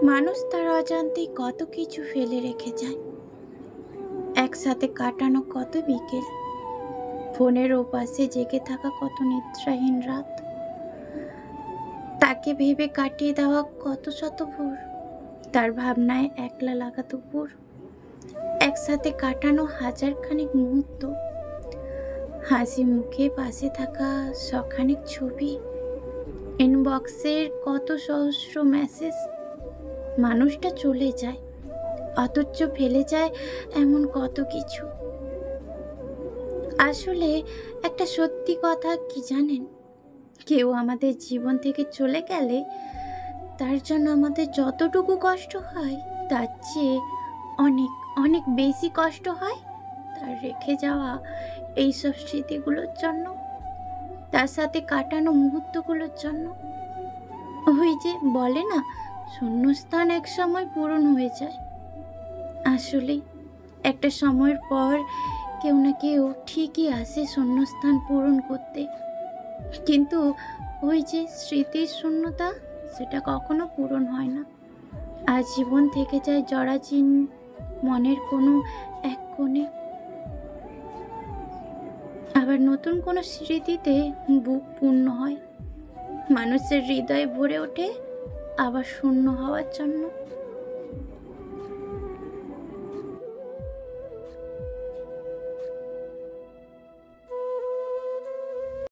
মানুষ তার অজান্তেই কত কিছু ফেলে রেখে যায়। একসাথে কাটানো কত বিকেল, ফোনের ওপাশে জেগে থাকা কত নিদ্রাহীন রাত, তাকে ভেবে কাটিয়ে দেওয়া কত শত ভোর, তার ভাবনায় একলা লাগা দুপুর, একসাথে কাটানো হাজারখানেক মুহূর্ত, হাসি মুখে পাশে থাকা শখানেক ছবি, ইনবক্সের কত সহস্র মেসেজ। মানুষটা চলে যায় অথচ ফেলে যায় এমন কত কিছু। আসলে একটা সত্যি কথা কি জানেন, কেউ আমাদের জীবন থেকে চলে গেলে তার জন্য আমাদের যতটুকু কষ্ট হয় তার চেয়ে অনেক অনেক বেশি কষ্ট হয় তার রেখে যাওয়া এইসব স্মৃতিগুলোর জন্য, তার সাথে কাটানো মুহূর্তগুলোর জন্য। ওই যে বলে না, শূন্যস্থান এক সময় পূরণ হয়ে যায়। আসলেই একটা সময়ের পর কেউ না কেউ ঠিকই আসে শূন্যস্থান পূরণ করতে, কিন্তু ওই যে স্মৃতির শূন্যতা, সেটা কখনো পূরণ হয় না। আজীবন থেকে যায় জরাজীর্ণ মনের কোনো এক কোণে। আবার নতুন কোনো স্মৃতিতে বুক পূর্ণ হয়, মানুষের হৃদয়ে ভরে ওঠে আবার শূন্য হওয়ার জন্য।